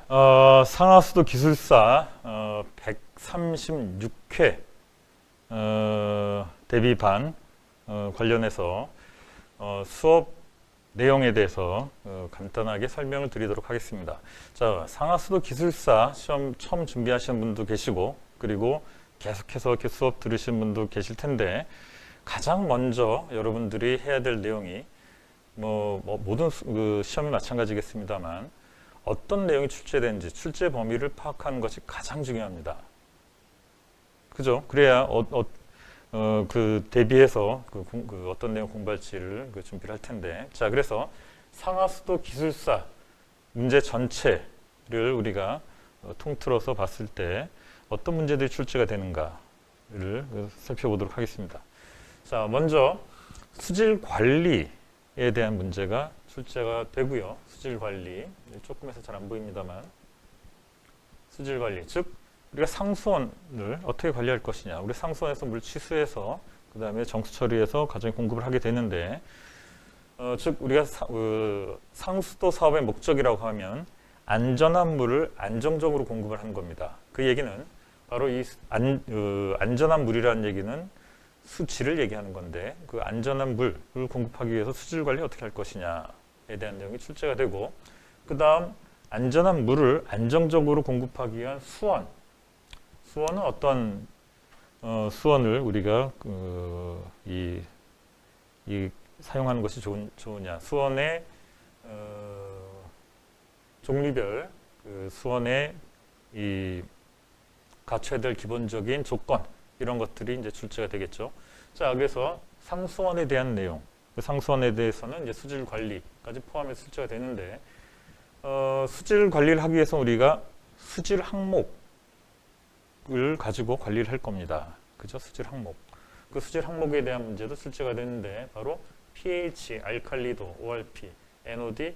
상하수도 기술사 136회 대비반 관련해서 수업 내용에 대해서 간단하게 설명을 드리도록 하겠습니다. 자, 상하수도 기술사 시험 처음 준비하시는 분도 계시고, 그리고 계속해서 이렇게 수업 들으시는 분도 계실 텐데, 가장 먼저 여러분들이 해야 될 내용이 모든 시험이 마찬가지겠습니다만, 어떤 내용이 출제되는지, 출제 범위를 파악하는 것이 가장 중요합니다. 그죠? 그래야 대비해서 어떤 내용 공부할지를 준비를 할 텐데, 자, 그래서 상하수도 기술사 문제 전체를 우리가 통틀어서 봤을 때 어떤 문제들이 출제가 되는가를 살펴보도록 하겠습니다. 자, 먼저 수질 관리에 대한 문제가 출제가 되고요. 수질 관리, 조금 해서 잘 안 보입니다만, 수질 관리, 즉 우리가 상수원을 어떻게 관리할 것이냐. 우리 상수원에서 물 취수해서 그 다음에 정수 처리해서 가정에 공급을 하게 되는데, 즉 우리가 상수도 사업의 목적이라고 하면 안전한 물을 안정적으로 공급을 하는 겁니다. 그 얘기는 바로 이 안전한 물이라는 얘기는 수질을 얘기하는 건데, 그 안전한 물을 공급하기 위해서 수질 관리 어떻게 할 것이냐에 대한 내용이 출제가 되고, 그 다음 안전한 물을 안정적으로 공급하기 위한 수원은 어떤 수원을 우리가 사용하는 것이 좋으냐. 수원의 종류별 수원의 갖춰야 될 기본적인 조건, 이런 것들이 이제 출제가 되겠죠. 자, 그래서 상수원에 대한 내용, 그 상수원에 대해서는 이제 수질 관리까지 포함해서 출제가 되는데, 수질 관리를 하기 위해서 우리가 수질 항목을 가지고 관리를 할 겁니다. 그죠? 수질 항목. 그 수질 항목에 대한 문제도 출제가 되는데, 바로 pH, 알칼리도, ORP, NOD,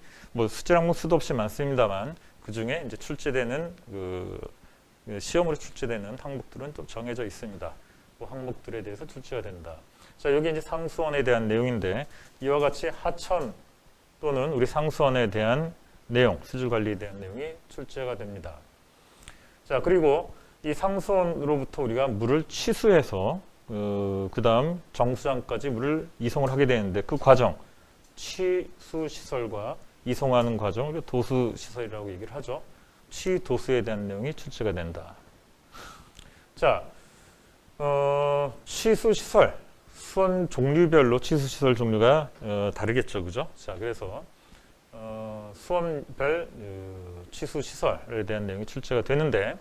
수질 항목 수도 없이 많습니다만, 그 중에 이제 출제되는 시험으로 출제되는 항목들은 또 정해져 있습니다. 그 항목들에 대해서 출제가 된다. 자, 여기 이제 상수원에 대한 내용인데, 이와 같이 하천 또는 우리 상수원에 대한 내용, 수질 관리에 대한 내용이 출제가 됩니다. 자, 그리고 이 상수원으로부터 우리가 물을 취수해서 그 다음 정수장까지 물을 이송을 하게 되는데, 그 과정, 취수 시설과 이송하는 과정을 도수 시설이라고 얘기를 하죠. 취도수에 대한 내용이 출제가 된다. 자, 취수시설, 수원 종류별로 취수시설 종류가 다르겠죠. 그죠? 자, 그래서 수원별 취수시설에 대한 내용이 출제가 되는데,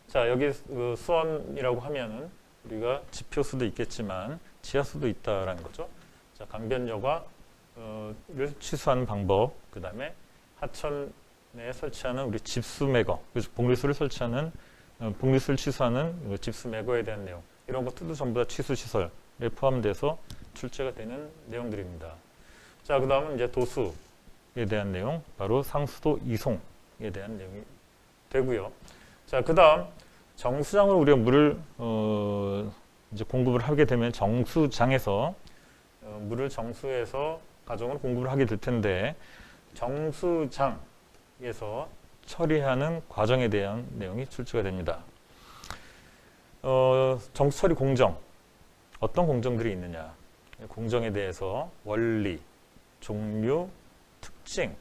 자, 여기 수원이라고 하면은 우리가 지표수도 있겠지만 지하수도 있다라는 거죠. 자, 강변여과를 취수하는 방법, 그 다음에 하천에 설치하는 우리 집수매거, 복리수를 설치하는 복리수를 취수하는 집수매거에 대한 내용, 이런 것들도 전부 다 취수시설에 포함돼서 출제가 되는 내용들입니다. 자, 그 다음은 이제 도수에 대한 내용, 바로 상수도 이송에 대한 내용이 되고요. 자, 그 다음 정수장으로 우리가 물을 이제 공급을 하게 되면 정수장에서 물을 정수해서 가정으로 공급을 하게 될 텐데, 정수장에서 처리하는 과정에 대한 내용이 출제가 됩니다. 정수처리 공정, 어떤 공정들이 있느냐, 공정에 대해서 원리, 종류, 특징,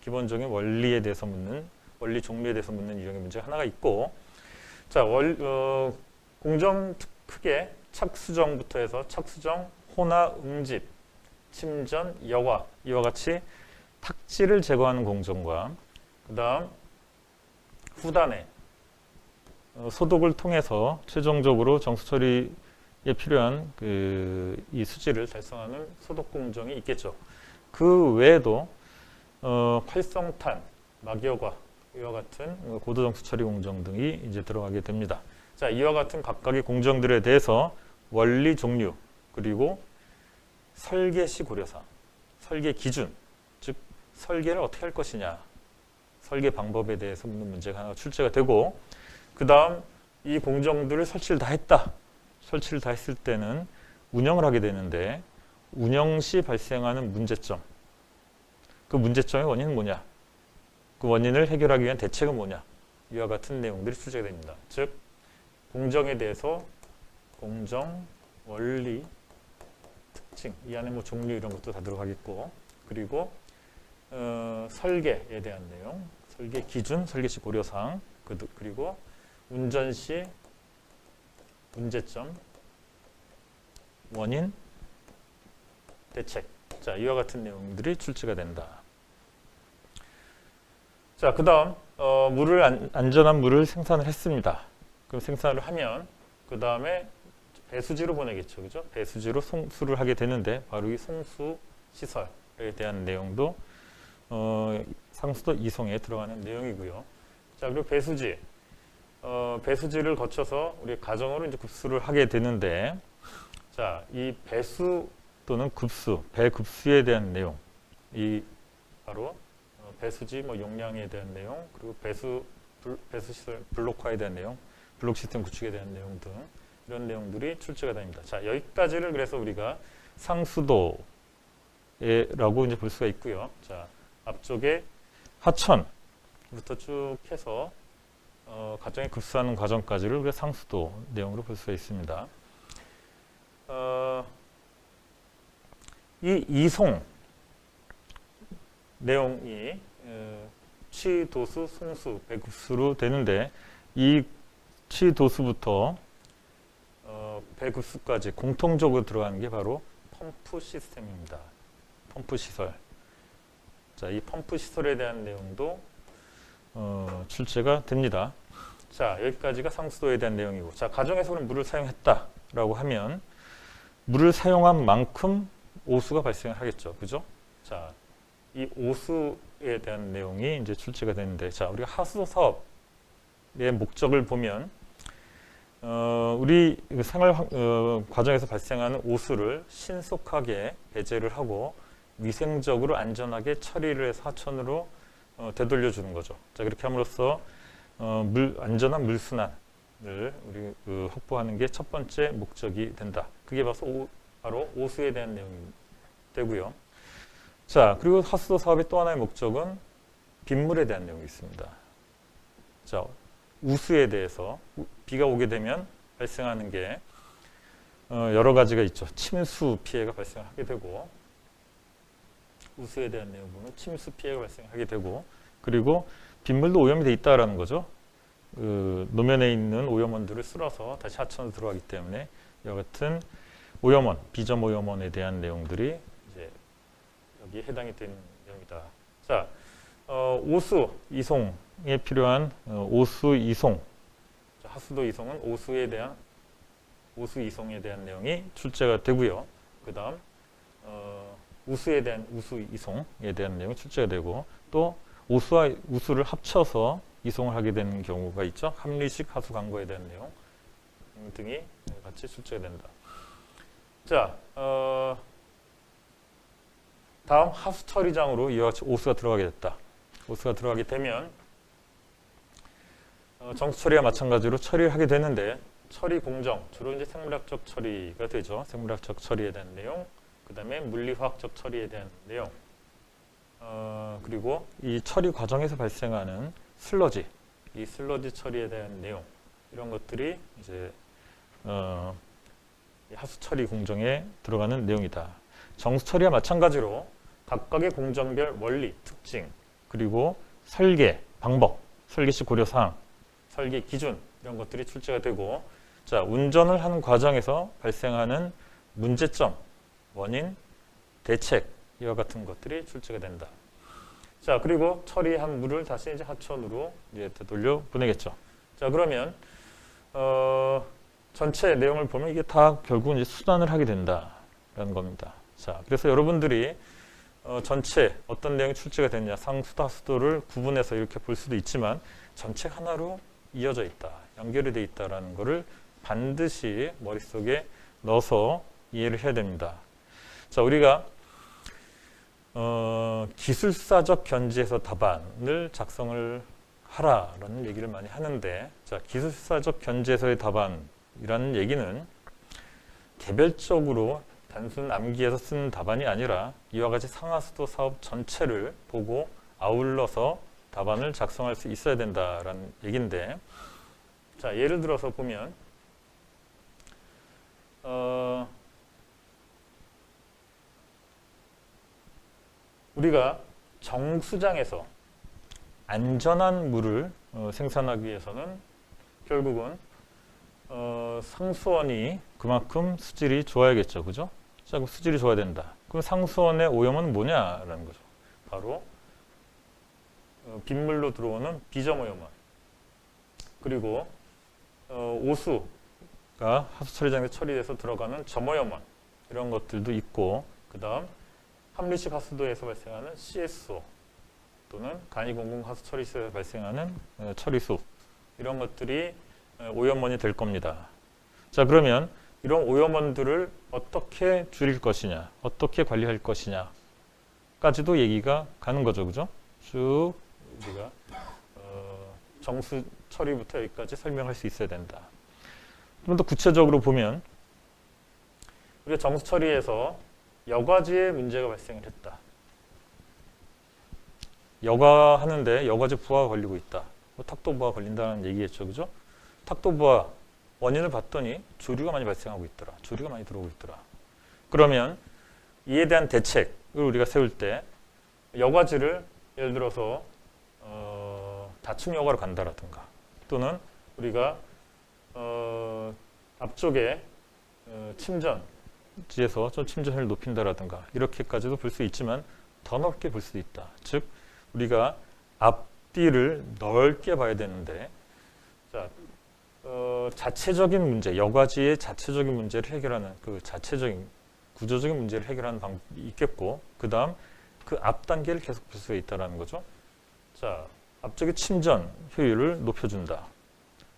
기본적인 원리에 대해서 묻는, 원리 종류에 대해서 묻는 유형의 문제가 하나가 있고, 자, 공정 크게 착수정부터 해서 착수정, 호나, 응집, 침전, 여과, 이와 같이 탁지를 제거하는 공정과, 그 다음 후단에 소독을 통해서 최종적으로 정수처리에 필요한 이 수질을 달성하는 소독 공정이 있겠죠. 그 외에도 활성탄, 막여과, 이와 같은 고도정수 처리 공정 등이 이제 들어가게 됩니다. 자, 이와 같은 각각의 공정들에 대해서 원리 종류, 그리고 설계 시 고려사항, 설계 기준, 즉 설계를 어떻게 할 것이냐, 설계 방법에 대해서 묻는 문제가 하나 출제가 되고, 그 다음 이 공정들을 설치를 다 했다. 설치를 다 했을 때는 운영을 하게 되는데, 운영 시 발생하는 문제점, 그 문제점의 원인은 뭐냐? 그 원인을 해결하기 위한 대책은 뭐냐? 이와 같은 내용들이 출제가 됩니다. 즉 공정에 대해서 공정, 원리, 특징, 이 안에 뭐 종류 이런 것도 다 들어가겠고, 그리고 설계에 대한 내용, 설계 기준, 설계 시 고려사항, 그리고 운전 시 문제점, 원인, 대책. 자, 이와 같은 내용들이 출제가 된다. 자, 그 다음 안전한 물을 생산을 했습니다. 그럼 생산을 하면 그 다음에 배수지로 보내겠죠. 그죠? 배수지로 송수를 하게 되는데 바로 이 송수 시설에 대한 내용도 상수도 이송에 들어가는 내용이고요. 자, 그리고 배수지. 배수지를 거쳐서 우리 가정으로 이제 급수를 하게 되는데, 자, 이 배수 또는 급수, 배급수에 대한 내용, 이 바로 배수지 뭐 용량에 대한 내용, 그리고 배수시설 블록화에 대한 내용, 블록 시스템 구축에 대한 내용 등 이런 내용들이 출제가 됩니다. 자, 여기까지를 그래서 우리가 상수도라고 이제 볼 수가 있고요. 자, 앞쪽에 하천부터 쭉 해서 가정에 급수하는 과정까지를 우리가 상수도 내용으로 볼 수가 있습니다. 이 이송 내용이 취도수, 송수, 배급수로 되는데, 이 취도수부터 배급수까지 공통적으로 들어가는 게 바로 펌프 시스템입니다. 펌프 시설. 자, 이 펌프 시설에 대한 내용도 출제가 됩니다. 자, 여기까지가 상수도에 대한 내용이고, 자, 가정에서는 물을 사용했다라고 하면 물을 사용한 만큼 오수가 발생을 하겠죠. 그죠? 자, 이 오수에 대한 내용이 이제 출제가 되는데, 자, 우리가 하수도 사업의 목적을 보면 우리 생활 과정에서 발생하는 오수를 신속하게 배제를 하고 위생적으로 안전하게 처리를 해서 하천으로 되돌려 주는 거죠. 자, 그렇게 함으로써 안전한 물순환을 우리 확보하는 게 첫 번째 목적이 된다. 그게 바로 오수에 대한 내용이 되고요. 자, 그리고 하수도 사업의 또 하나의 목적은 빗물에 대한 내용이 있습니다. 자, 우수에 대해서 비가 오게 되면 발생하는 게 여러 가지가 있죠. 침수 피해가 발생하게 되고, 우수에 대한 내용 보면 침수 피해가 발생하게 되고, 그리고 빗물도 오염이 돼 있다라는 거죠. 노면에 있는 오염원들을 쓸어서 다시 하천으로 들어가기 때문에 이와 같은 오염원, 비점 오염원에 대한 내용들이 이제 여기에 해당이 되는 내용이다. 자, 오수 이송에 필요한 오수 이송, 자, 하수도 이송은 오수 이송에 대한 내용이 출제가 되고요. 그 다음 우수에 대한 우수 이송에 대한 내용이 출제가 되고, 또 오수와 우수를 합쳐서 이송을 하게 되는 경우가 있죠. 합리식 하수 광고에 대한 내용 등이 같이 출제가 된다. 자, 다음 하수 처리장으로 이와 같이 오수가 들어가게 됐다. 오수가 들어가게 되면 정수 처리와 마찬가지로 처리를 하게 되는데, 처리 공정, 주로 이제 생물학적 처리가 되죠. 생물학적 처리에 대한 내용, 그 다음에 물리화학적 처리에 대한 내용, 그리고 이 처리 과정에서 발생하는 슬러지, 이 슬러지 처리에 대한 내용, 이런 것들이 이제 하수 처리 공정에 들어가는 내용이다. 정수 처리와 마찬가지로 각각의 공정별 원리, 특징, 그리고 설계, 방법, 설계 시 고려사항, 설계 기준, 이런 것들이 출제가 되고, 자, 운전을 하는 과정에서 발생하는 문제점, 원인, 대책, 이와 같은 것들이 출제가 된다. 자, 그리고 처리한 물을 다시 이제 하천으로 이제 되돌려 보내겠죠. 자, 그러면 전체 내용을 보면 이게 다 결국은 이제 수단을 하게 된다라는 겁니다. 자, 그래서 여러분들이 전체 어떤 내용이 출제가 됐냐, 상수도, 하수도를 구분해서 이렇게 볼 수도 있지만 전체 하나로 이어져 있다, 연결이 돼 있다라는 것을 반드시 머릿속에 넣어서 이해를 해야 됩니다. 자, 우리가 기술사적 견지에서 답안을 작성을 하라라는 얘기를 많이 하는데, 자, 기술사적 견지에서의 답안이라는 얘기는 개별적으로 단순 암기해서 쓰는 답안이 아니라 이와 같이 상하수도 사업 전체를 보고 아울러서 답안을 작성할 수 있어야 된다라는 얘기인데, 자, 예를 들어서 보면 우리가 정수장에서 안전한 물을 생산하기 위해서는 결국은 상수원이 그만큼 수질이 좋아야겠죠, 그죠? 자, 그럼 수질이 좋아야 된다. 그럼 상수원의 오염은 뭐냐라는 거죠. 바로 빗물로 들어오는 비점 오염원, 그리고 오수가 하수 처리장에 처리돼서 들어가는 점오염원, 이런 것들도 있고, 그 다음 함리식 하수도에서 발생하는 CSO 또는 간이공공 하수 처리소에서 발생하는 처리수, 이런 것들이 오염원이 될 겁니다. 자, 그러면 이런 오염원들을 어떻게 줄일 것이냐, 어떻게 관리할 것이냐까지도 얘기가 가는 거죠, 그죠? 쭉 우리가 정수 처리부터 여기까지 설명할 수 있어야 된다. 좀 더 구체적으로 보면 우리가 정수 처리에서 여과지에 문제가 발생을 했다. 여과하는데 여과지 부하가 걸리고 있다. 탁도 부하 걸린다는 얘기겠죠, 그죠? 탁도 부하 원인을 봤더니 조류가 많이 발생하고 있더라. 조류가 많이 들어오고 있더라. 그러면 이에 대한 대책을 우리가 세울 때 여과지를 예를 들어서 다층 여과로 간다라든가, 또는 우리가 앞쪽에 침전지에서 좀 침전을 높인다라든가, 이렇게까지도 볼 수 있지만 더 넓게 볼 수도 있다. 즉 우리가 앞뒤를 넓게 봐야 되는데, 자, 자체적인 문제, 여과지의 자체적인 문제를 해결하는 그 자체적인 구조적인 문제를 해결하는 방법이 있겠고, 그 다음 그 앞 단계를 계속 볼 수가 있다는 거죠. 자, 앞쪽에 침전 효율을 높여준다,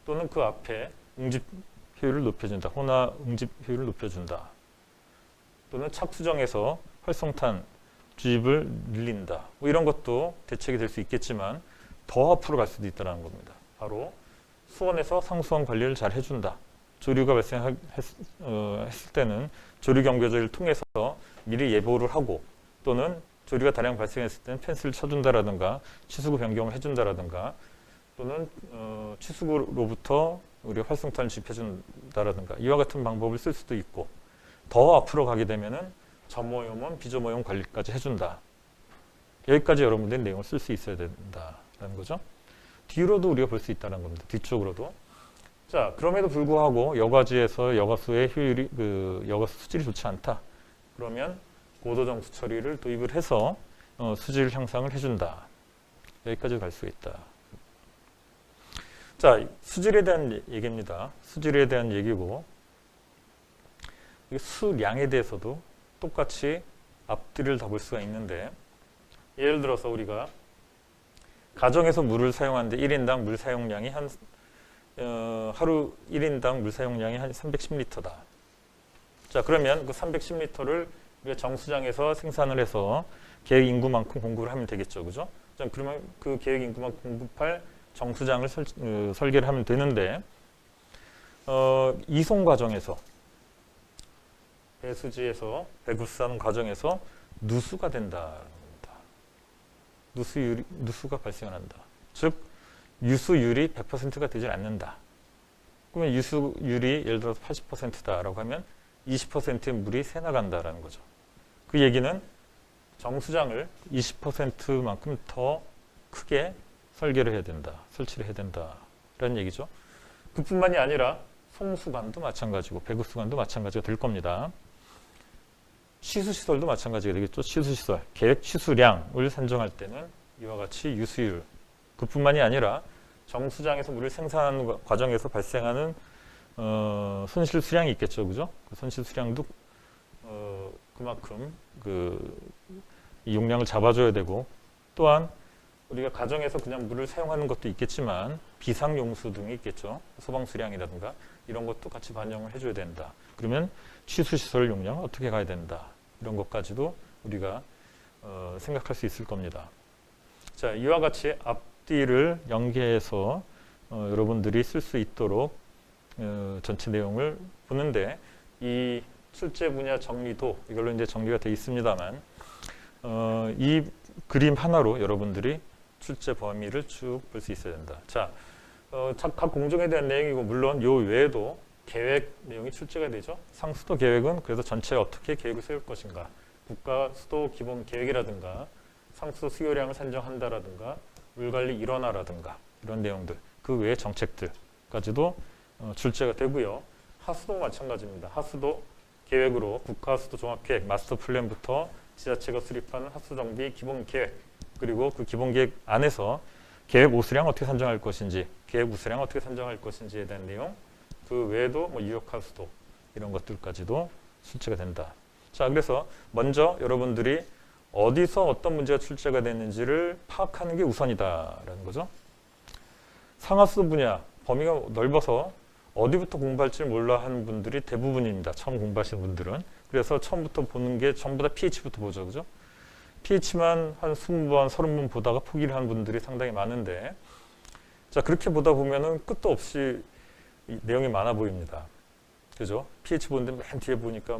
또는 그 앞에 응집 효율을 높여준다, 호나 응집 효율을 높여준다, 또는 착수정에서 활성탄 주입을 늘린다, 뭐 이런 것도 대책이 될 수 있겠지만 더 앞으로 갈 수도 있다는 겁니다. 바로 수원에서 상수원 관리를 잘 해준다. 조류가 발생했을 때는 조류 경보조를 통해서 미리 예보를 하고, 또는 조류가 다량 발생했을 때는 펜스를 쳐준다라든가 취수구 변경을 해준다라든가, 또는 취수구로부터 우리가 활성탄을 주입해준다라든가, 이와 같은 방법을 쓸 수도 있고, 더 앞으로 가게 되면은 점오염원, 비점오염 관리까지 해준다. 여기까지 여러분들이 내용을 쓸 수 있어야 된다라는 거죠. 뒤로도 우리가 볼 수 있다는 겁니다. 뒤쪽으로도. 자, 그럼에도 불구하고 여과지에서 여과수의 효율이 여과수 수질이 좋지 않다. 그러면 고도정수 처리를 도입을 해서 수질 향상을 해준다. 여기까지 갈 수 있다. 자, 수질에 대한 얘기입니다. 수질에 대한 얘기고, 수량에 대해서도 똑같이 앞뒤를 다 볼 수가 있는데, 예를 들어서 우리가 가정에서 물을 사용하는데 1인당 물 사용량이 하루 1인당 물 사용량이 한 310리터다. 자, 그러면 그 310리터를 우리가 정수장에서 생산을 해서 계획 인구만큼 공급을 하면 되겠죠, 그죠? 그러면 그 계획 인구만큼 공급할 정수장을 설계를 하면 되는데, 이송 과정에서, 배수지에서 배구수하는 과정에서 누수가 된다. 누수가 발생한다. 즉 유수율이 100%가 되질 않는다. 그러면 유수율이 예를 들어서 80%다라고 하면 20%의 물이 새 나간다라는 거죠. 그 얘기는 정수장을 20%만큼 더 크게 설계를 해야 된다, 설치를 해야 된다라는 얘기죠. 그뿐만이 아니라 송수관도 마찬가지고 배구수관도 마찬가지가 될 겁니다. 취수시설도 마찬가지가 되겠죠. 취수시설, 계획 취수량을 산정할 때는 이와 같이 유수율, 그뿐만이 아니라 정수장에서 물을 생산하는 과정에서 발생하는 손실 수량이 있겠죠, 그죠? 그 손실 수량도 그만큼 이 용량을 잡아줘야 되고, 또한 우리가 가정에서 그냥 물을 사용하는 것도 있겠지만 비상용수 등이 있겠죠. 소방수량이라든가 이런 것도 같이 반영을 해줘야 된다. 그러면 취수시설 용량은 어떻게 가야 된다. 이런 것까지도 우리가 생각할 수 있을 겁니다. 자, 이와 같이 앞뒤를 연계해서 여러분들이 쓸 수 있도록 전체 내용을 보는데, 이 출제 분야 정리도 이걸로 이제 정리가 되어 있습니다만, 이 그림 하나로 여러분들이 출제 범위를 쭉 볼 수 있어야 된다. 자, 각 공정에 대한 내용이고 물론 요 외에도 계획 내용이 출제가 되죠. 상수도 계획은 그래서 전체에 어떻게 계획을 세울 것인가, 국가 수도 기본 계획이라든가 상수도 수요량을 산정한다라든가 물관리 일원화라든가 이런 내용들, 그 외의 정책들까지도 출제가 되고요. 하수도 마찬가지입니다. 하수도 계획으로 국가 하수도 종합계획 마스터 플랜부터 지자체가 수립하는 하수도 정비 기본 계획, 그리고 그 기본 계획 안에서 계획 우수량 어떻게 산정할 것인지, 계획 우수량 어떻게 산정할 것인지에 대한 내용, 그 외에도 뭐 유역 하수도 이런 것들까지도 출제가 된다. 자, 그래서 먼저 여러분들이 어디서 어떤 문제가 출제가 됐는지를 파악하는 게 우선이다라는 거죠. 상하수도 분야 범위가 넓어서 어디부터 공부할지를 몰라 하는 분들이 대부분입니다. 처음 공부하시는 분들은. 그래서 처음부터 보는 게 전부 다 pH부터 보죠. 그죠? pH만 한 20번, 30번 보다가 포기를 하는 분들이 상당히 많은데, 자, 그렇게 보다 보면은 끝도 없이 내용이 많아 보입니다. 그죠? pH 보는데 맨 뒤에 보니까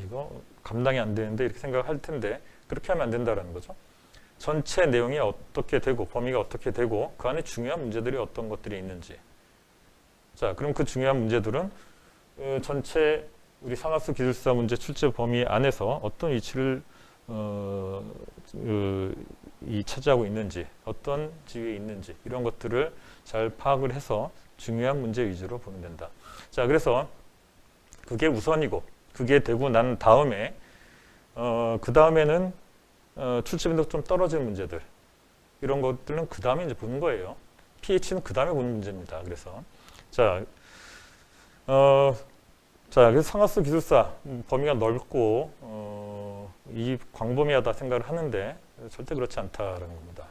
이거 감당이 안 되는데 이렇게 생각할 텐데 그렇게 하면 안 된다라는 거죠. 전체 내용이 어떻게 되고 범위가 어떻게 되고 그 안에 중요한 문제들이 어떤 것들이 있는지. 자, 그럼 그 중요한 문제들은 전체 우리 상하수 기술사 문제 출제 범위 안에서 어떤 위치를 차지하고 있는지, 어떤 지위에 있는지 이런 것들을 잘 파악을 해서 중요한 문제 위주로 보면 된다. 자, 그래서 그게 우선이고 그게 되고 난 다음에 그 다음에는 출제 빈도가 좀 떨어지는 문제들, 이런 것들은 그 다음에 이제 보는 거예요. pH는 그 다음에 보는 문제입니다. 그래서 그래서 상하수 기술사 범위가 넓고 이 광범위하다 생각을 하는데 절대 그렇지 않다라는 겁니다.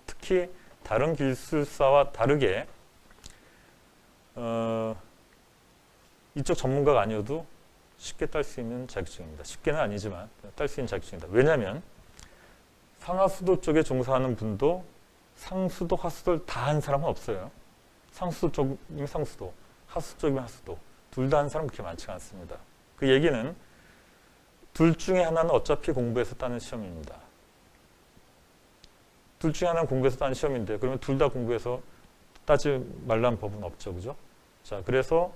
특히 다른 기술사와 다르게 이쪽 전문가가 아니어도 쉽게 딸 수 있는 자격증입니다. 쉽게는 아니지만 딸 수 있는 자격증입니다. 왜냐하면 상하수도 쪽에 종사하는 분도 상수도, 하수도를 다 한 사람은 없어요. 상수도 쪽이면 상수도, 하수도 쪽이면 하수도, 둘 다 한 사람은 그렇게 많지가 않습니다. 그 얘기는 둘 중에 하나는 어차피 공부해서 따는 시험입니다. 둘 중에 하나는 공부해서 따는 시험인데 그러면 둘 다 공부해서 따지 말라는 법은 없죠. 그죠? 자, 그래서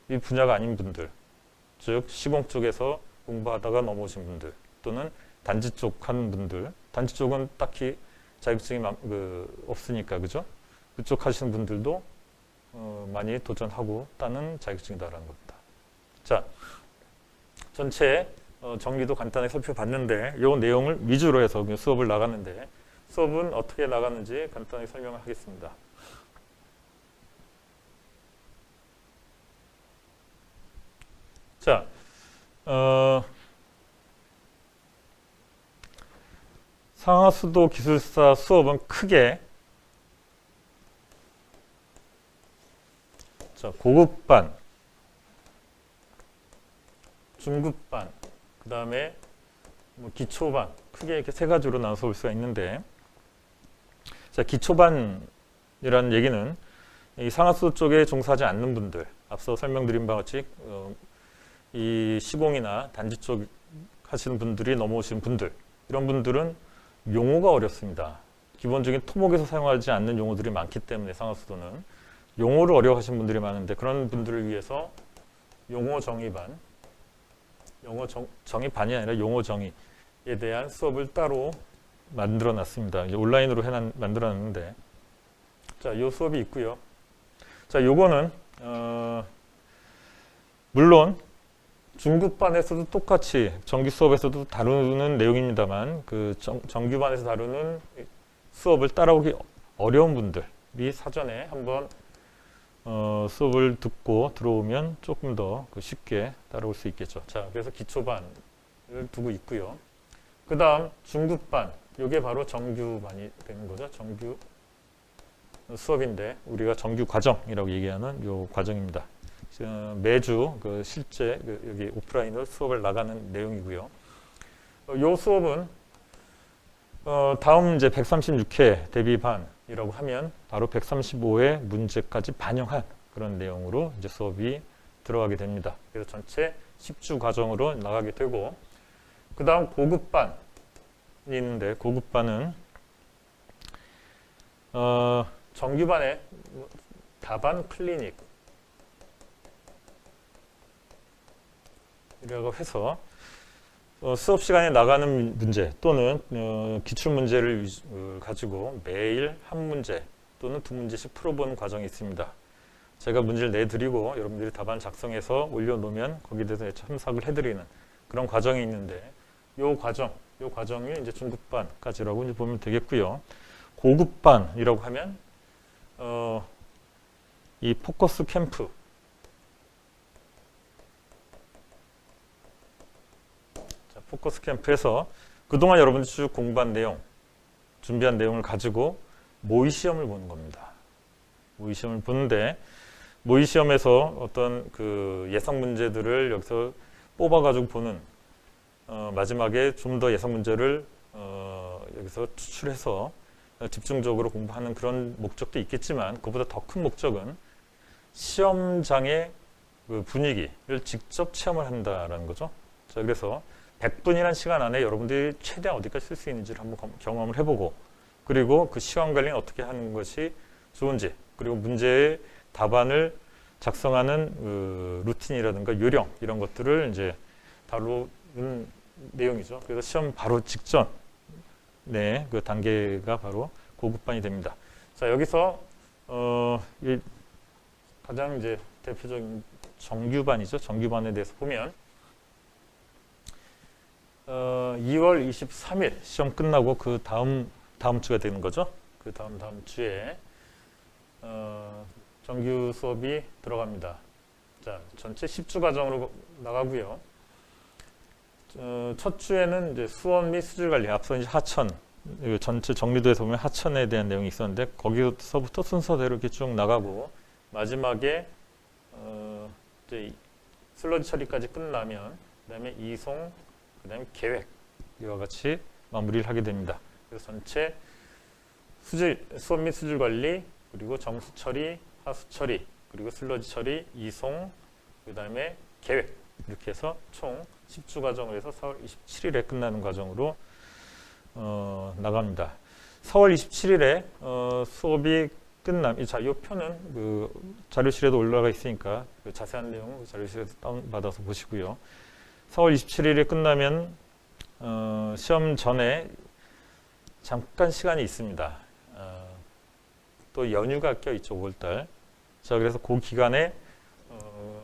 이 분야가 아닌 분들, 즉 시공 쪽에서 공부하다가 넘어오신 분들 또는 단지 쪽 하는 분들, 단지 쪽은 딱히 자격증이 없으니까, 그죠? 그쪽 하시는 분들도 많이 도전하고 따는 자격증이다라는 겁니다. 자, 전체 정리도 간단하게 살펴봤는데 이 내용을 위주로 해서 수업을 나갔는데 수업은 어떻게 나갔는지 간단하게 설명을 하겠습니다. 자, 상하수도 기술사 수업은 크게 고급반, 중급반, 그 다음에 기초반, 크게 이렇게 세 가지로 나눠서 볼 수가 있는데, 자, 기초반이라는 얘기는 이 상하수도 쪽에 종사하지 않는 분들, 앞서 설명드린 바와 같이 이 시공이나 단지 쪽 하시는 분들이 넘어오신 분들, 이런 분들은 용어가 어렵습니다. 기본적인 토목에서 사용하지 않는 용어들이 많기 때문에 상하수도는 용어를 어려워하시는 분들이 많은데 그런 분들을 위해서 용어 정의반, 정의반이 아니라 용어 정의에 대한 수업을 따로 만들어 놨습니다. 이제 온라인으로 만들어 놨는데, 자, 이 수업이 있고요. 자, 요거는 물론 중급반에서도 똑같이 정규 수업에서도 다루는 내용입니다만 그 정규반에서 다루는 수업을 따라오기 어려운 분들이 사전에 한번 수업을 듣고 들어오면 조금 더 쉽게 따라올 수 있겠죠. 자, 그래서 기초반을 두고 있고요. 그 다음 중급반, 이게 바로 정규반이 되는 거죠. 정규 수업인데 우리가 정규 과정이라고 얘기하는 요 과정입니다. 매주 실제 여기 오프라인으로 수업을 나가는 내용이고요. 요 수업은 다음 이제 136회 대비반이라고 하면 바로 135회 문제까지 반영한 그런 내용으로 이제 수업이 들어가게 됩니다. 그래서 전체 10주 과정으로 나가게 되고, 그 다음 고급반이 있는데 고급반은 정규반의 답안 클리닉 이라고 해서 수업 시간에 나가는 문제 또는 기출 문제를 가지고 매일 한 문제 또는 두 문제씩 풀어보는 과정이 있습니다. 제가 문제를 내드리고 여러분들이 답안 작성해서 올려놓으면 거기에 대해서 첨삭을 해드리는 그런 과정이 있는데 요 과정이 이제 중급반까지라고 이제 보면 되겠고요. 고급반이라고 하면 이 포커스 캠프 포커스 캠프에서 그동안 여러분들이 쭉 공부한 내용, 준비한 내용을 가지고 모의 시험을 보는 겁니다. 모의 시험을 보는데 모의 시험에서 어떤 그 예상 문제들을 여기서 뽑아가지고 보는 마지막에 좀 더 예상 문제를 여기서 추출해서 집중적으로 공부하는 그런 목적도 있겠지만 그보다 더 큰 목적은 시험장의 그 분위기를 직접 체험을 한다라는 거죠. 자, 그래서 100분이라는 시간 안에 여러분들이 최대한 어디까지 쓸 수 있는지를 한번 경험을 해보고 그리고 그 시간 관리는 어떻게 하는 것이 좋은지 그리고 문제의 답안을 작성하는 루틴이라든가 요령 이런 것들을 이제 다루는 내용이죠. 그래서 시험 바로 직전 그 단계가 바로 고급반이 됩니다. 자, 여기서 이 가장 이제 대표적인 정규반이죠. 정규반에 대해서 보면 2월 23일 시험 끝나고 그 다음 주가 되는 거죠. 그 다음 주에 정규 수업이 들어갑니다. 자, 전체 10주 과정으로 나가고요. 첫 주에는 이제 수원 및 수질 관리, 앞서 이제 하천, 전체 정리도에서 보면 하천에 대한 내용이 있었는데 거기서부터 순서대로 이렇게 쭉 나가고 마지막에 이제 슬러지 처리까지 끝나면 그다음에 이송, 그다음에 계획 이와 같이 마무리를 하게 됩니다. 그래서 전체 수업 및 수질 관리 그리고 정수 처리, 하수 처리 그리고 슬러지 처리, 이송 그다음에 계획 이렇게 해서 총 10주 과정을 해서 4월 27일에 끝나는 과정으로 나갑니다. 4월 27일에 수업이 끝나면 이 표는 그 자료실에도 올라가 있으니까 그 자세한 내용은 자료실에서 다운받아서 보시고요. 4월 27일에 끝나면 시험 전에 잠깐 시간이 있습니다. 또 연휴가 껴있죠. 5월달. 자, 그래서 그 기간에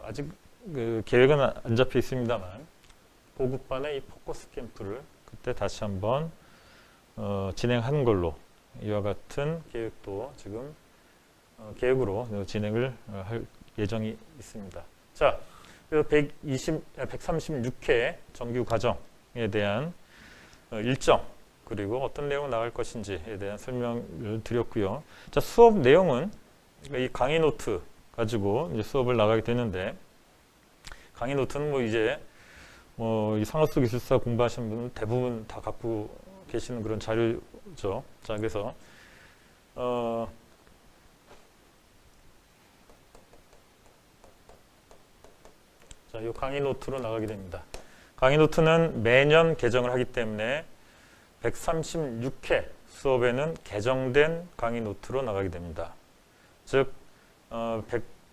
아직 그 계획은 안 잡혀 있습니다만 고급반의 이 포커스 캠프를 그때 다시 한번 진행하는 걸로 이와 같은 계획도 지금 계획으로 진행을 할 예정이 있습니다. 자, 그래서 136회 정규 과정에 대한 일정 그리고 어떤 내용이 나갈 것인지에 대한 설명을 드렸고요. 자, 수업 내용은 이 강의 노트 가지고 이제 수업을 나가게 되는데 강의 노트는 뭐 이제 이 상하수 기술사 공부하시는 분은 대부분 다 갖고 계시는 그런 자료죠. 자, 그래서 자, 이 강의 노트로 나가게 됩니다. 강의 노트는 매년 개정을 하기 때문에 136회 수업에는 개정된 강의 노트로 나가게 됩니다. 즉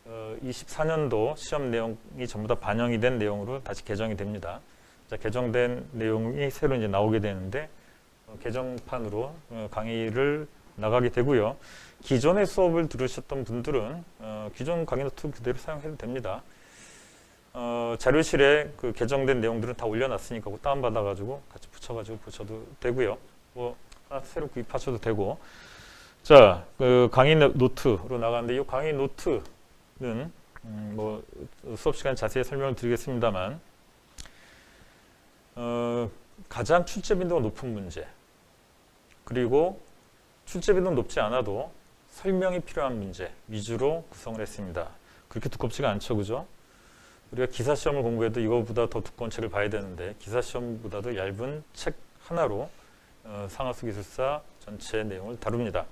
24년도 시험 내용이 전부 다 반영이 된 내용으로 다시 개정이 됩니다. 자, 개정된 내용이 새로 이제 나오게 되는데 개정판으로 강의를 나가게 되고요. 기존의 수업을 들으셨던 분들은 기존 강의 노트 그대로 사용해도 됩니다. 자료실에 그 개정된 내용들은 다 올려놨으니까 그거 다운받아가지고 같이 붙여가지고 보셔도 되고요. 뭐 하나 새로 구입하셔도 되고. 자, 그 강의 노트로 나가는데 이 강의 노트는 뭐 수업 시간에 자세히 설명을 드리겠습니다만 가장 출제 빈도가 높은 문제 그리고 출제 빈도는 높지 않아도 설명이 필요한 문제 위주로 구성을 했습니다. 그렇게 두껍지가 않죠, 그죠? 우리가 기사시험을 공부해도 이거보다 더 두꺼운 책을 봐야 되는데 기사시험보다도 얇은 책 하나로 상하수 기술사 전체 내용을 다룹니다.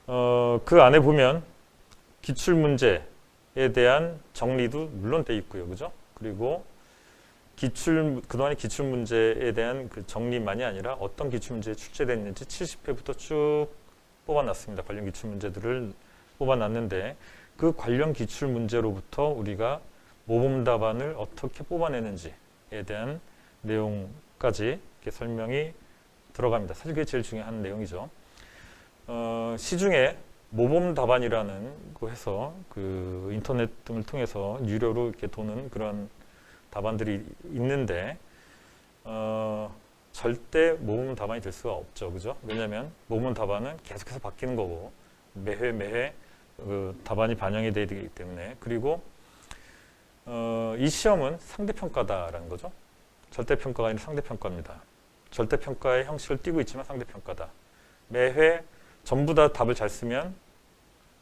그 안에 보면 기출문제에 대한 정리도 물론 돼 있고요, 그죠? 그리고 그동안의 기출문제에 대한 그 정리만이 아니라 어떤 기출문제에 출제됐는지 70회부터 쭉 뽑아놨습니다. 관련 기출 문제들을 뽑아놨는데 그 관련 기출 문제로부터 우리가 모범 답안을 어떻게 뽑아내는지에 대한 내용까지 이렇게 설명이 들어갑니다. 사실 그게 제일 중요한 내용이죠. 시중에 모범 답안이라는 거 해서 그 인터넷 등을 통해서 유료로 이렇게 도는 그런 답안들이 있는데 절대 모범 답안이 될 수가 없죠, 그죠? 왜냐하면 모범 답안은 계속해서 바뀌는 거고 매해 그 답안이 반영이 돼야 되기 때문에 그리고 이 시험은 상대평가다라는 거죠. 절대평가가 아니라 상대평가입니다. 절대평가의 형식을 띠고 있지만 상대평가다. 매회 전부 다 답을 잘 쓰면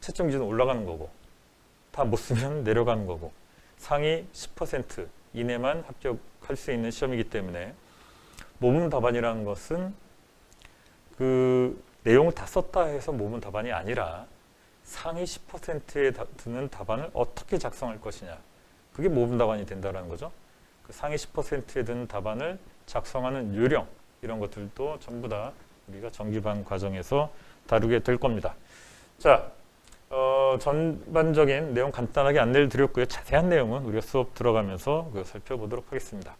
채점 기준은 올라가는 거고 다 못 쓰면 내려가는 거고 상위 10% 이내만 합격할 수 있는 시험이기 때문에 모범 답안이라는 것은 그 내용을 다 썼다 해서 모범 답안이 아니라 상위 10%에 드는 답안을 어떻게 작성할 것이냐 그게 모범 답안이 된다는 거죠. 그 상위 10%에 드는 답안을 작성하는 요령 이런 것들도 전부 다 우리가 정기반 과정에서 다루게 될 겁니다. 자, 전반적인 내용 간단하게 안내를 드렸고요. 자세한 내용은 우리가 수업 들어가면서 살펴보도록 하겠습니다.